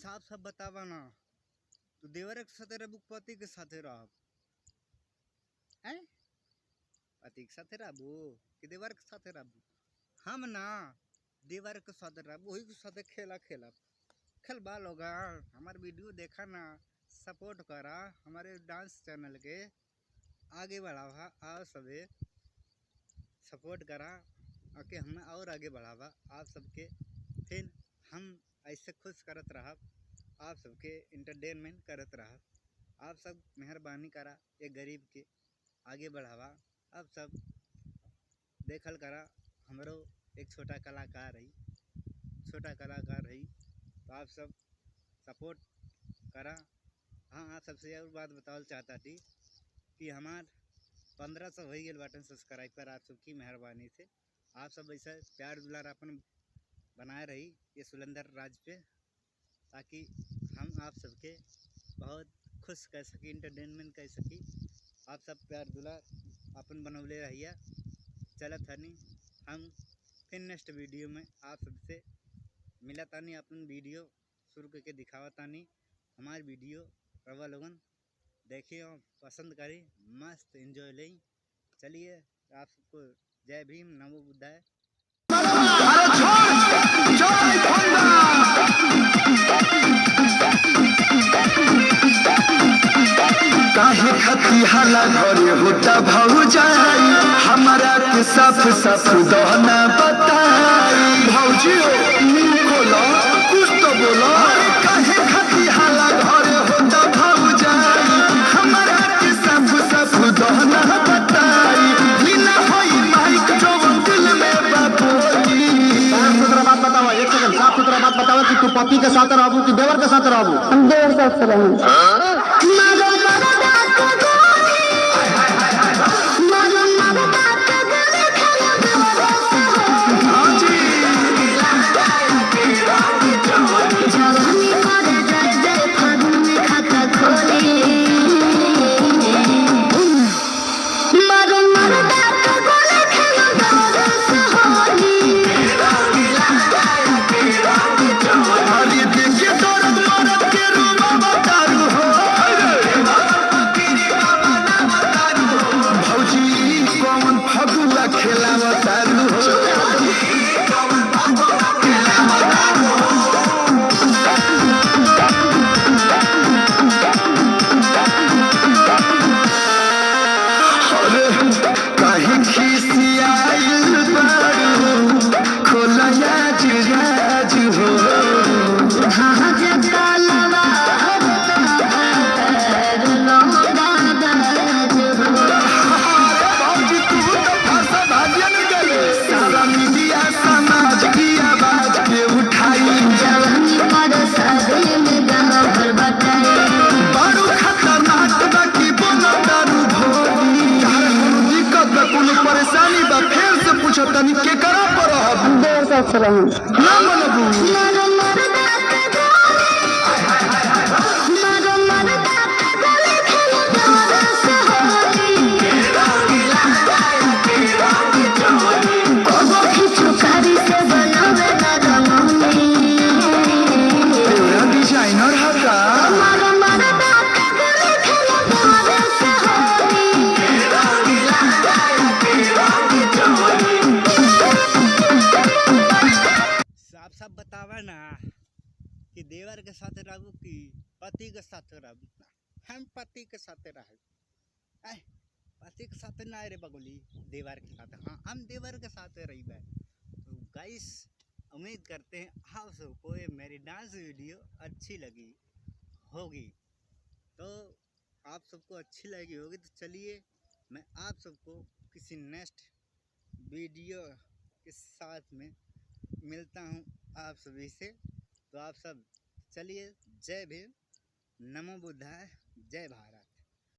साफ साफ बतावा ना, तू देवर के साथ रहबू पति के साथ रहब? हैं? पति के साथ रहबू कि देवर के साथ रहबू? हम ना देवर के साथ रहबू, वही के साथ खेला खेलब। खेलबा लोग हमारे वीडियो देखा ना, सपोर्ट करा हमारे डांस चैनल के, आगे बढ़ावा और सबे सपोर्ट करा आके हमें और आगे बढ़ावा आप सबके। फिर हम ऐसे खुश करत रहब, आप सबके इंटरटेनमेंट करत रहब। आप सब मेहरबानी करा एक गरीब के आगे बढ़ावा। आप सब देखल करा हमरो एक छोटा कलाकार रही, तो आप सब सपोर्ट करा। हाँ, आप सबसे और बात बतावल चाहता थी कि हमार 1500 हो गए बटन सब्सक्राइबर आप सबकी मेहरबानी से। आप सब ऐसा प्यार दुलार अपन बनाए रही ये सुलंदर राज पे, ताकि हम आप सबके बहुत खुश कर सकी, इंटरटेनमेंट कर सकी। आप सब प्यार दुलार अपन बनौले रहिए। चलत हनी हम फिर नेक्स्ट वीडियो में आप सबसे मिला तानी, अपन वीडियो शुरू करके दिखावा तानी। हमारे वीडियो रवा लोगन देखिए और पसंद करी, मस्त एंजॉय लें। चलिए आप सबको जय भीम, नमो बुद्धाय। काहे खती हाला घरे होता भौजाई, हमारा के साफ साफ दहना बताई। भौजी बोलो कुछ तो बोलो। काहे खती हाला घरे होता भौजाई, हमारा के साफ साफ दहना बताई। बिना होई माइक जो दिल में बाबूजी। साफ सुथरा बात बताओ, एक सेकंड साफ सुथरा बात बताओ कि तू पति के साथ रहबू कि देवर के साथ रहबू? हम देवर के साथ रहूं। परेशानी बा फेर से पूछो तनी के करा पर हम देवर के साथ रहूं। ना मनबू डिजाइनर हका सब बतावा ना कि देवर के साथ रहबू कि पति के साथ रहबू? हम पति के साथ रहब। पति के साथ ना रे बगोली, देवर के साथ। हाँ, हम देवर के साथ रही। तो गाइस उम्मीद करते हैं आप सबको ये मेरी डांस वीडियो अच्छी लगी होगी। तो आप सबको अच्छी लगी होगी तो चलिए मैं आप सबको किसी नेक्स्ट वीडियो के साथ में मिलता हूँ आप सभी से। तो आप सब चलिए, जय भीम, नमो बुद्धाय, जय भारत।